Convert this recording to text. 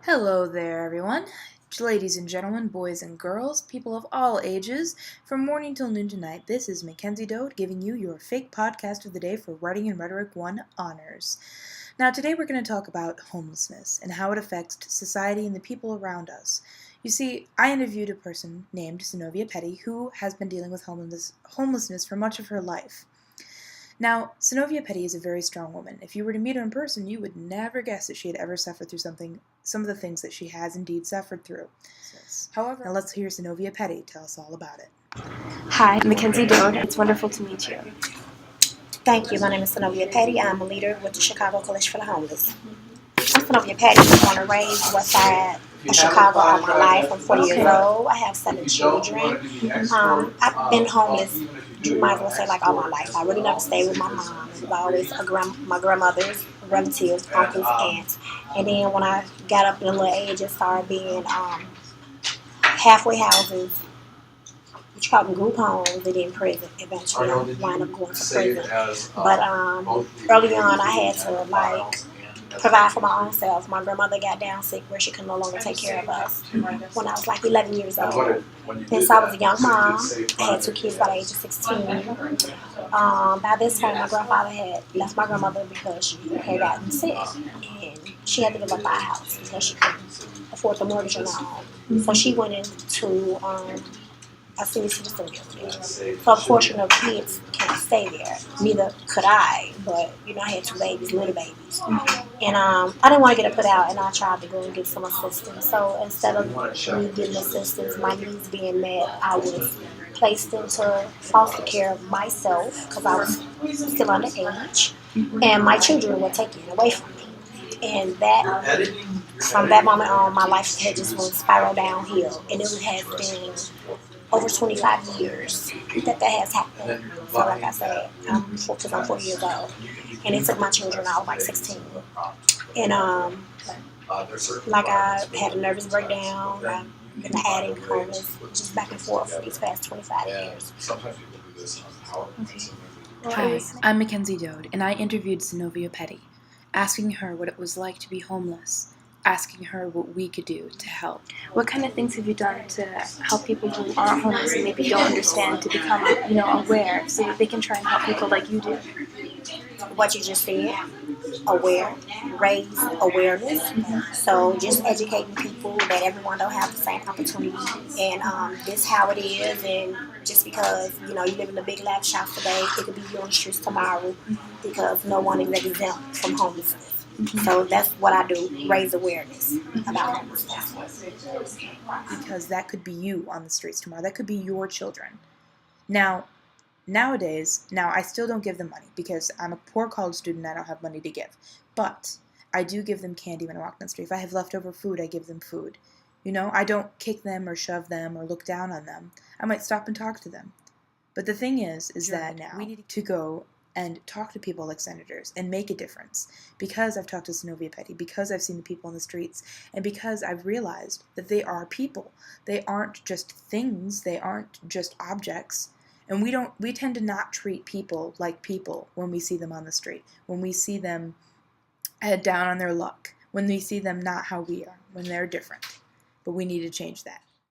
Hello there, everyone. Ladies and gentlemen, boys and girls, people of all ages, from morning till noon tonight, this is Mackenzie Dode giving you your fake podcast of the day for Writing and Rhetoric 1 Honors. Now, today we're going to talk about homelessness and how it affects society and the people around us. You see, I interviewed a person named Zenobia Petty who has been dealing with homelessness for much of her life. Now, Zenobia Petty is a very strong woman. If you were to meet her in person, you would never guess that she had ever suffered through some of the things that she has indeed suffered through. However, now let's hear Zenobia Petty tell us all about it. Hi, Mackenzie Dode. It's wonderful to meet you. Thank you. My name is Zenobia Petty. I'm a leader with the Chicago Coalition for the Homeless. I'm Zenobia Petty. I'm born and raised west side of Chicago all my life. I'm 40 years old. I have 7 children. I've been homeless, you might as well say, like all my life. I really never stayed with my mom. It was always my grandmother's relatives, uncles, aunts. And then when I got up in a little age, it started being halfway houses, which you call them group homes, and then prison. Eventually, I wound up going to prison. But early on, I had to provide for my own self. My grandmother got down sick where she could no longer take care of us when I was 11 years old. Since I was a young mom, I had 2 kids by the age of 16. By this time, my grandfather had left my grandmother because she had gotten sick, and she had to give up our house because she couldn't afford the mortgage on her own. So she went into a senior citizen building. So a portion of kids can't stay there. Neither could I, but I had 2 babies, little babies. And I didn't want to get her put out, and I tried to go and get some assistance. So instead of me getting assistance, my needs being met, I was placed into foster care myself because I was still underage, and my children were taken away from me. And from that moment on, my life had just went spiral downhill, and it has been over 25 years that has happened. So like I said, because I'm 40 years old, and it took my children out like 16. And I had a nervous breakdown. I've been adding homeless, just back and forth for these past 25 years. Hi, I'm Mackenzie Dode, and I interviewed Zenobia Petty, asking her what it was like to be homeless, asking her what we could do to help. What kind of things have you done to help people who aren't homeless and maybe don't understand to become, aware so that they can try and help people like you do? What you just said, raise awareness. So just educating people that everyone don't have the same opportunity, and this how it is, and just because you live in a big lavish house today, it could be you on the streets tomorrow, because no one is exempt from homelessness. So that's what I do, raise awareness about homelessness. Because that could be you on the streets tomorrow. That could be your children. Nowadays, I still don't give them money because I'm a poor college student and I don't have money to give. But I do give them candy when I walk down the street. If I have leftover food, I give them food. I don't kick them or shove them or look down on them. I might stop and talk to them. But the thing is that now we need to go and talk to people like senators and make a difference. Because I've talked to Zenobia Petty, because I've seen the people on the streets, and because I've realized that they are people. They aren't just things, they aren't just objects. And we tend to not treat people like people when we see them on the street, when we see them head down on their luck, when we see them not how we are, when they're different. But we need to change that.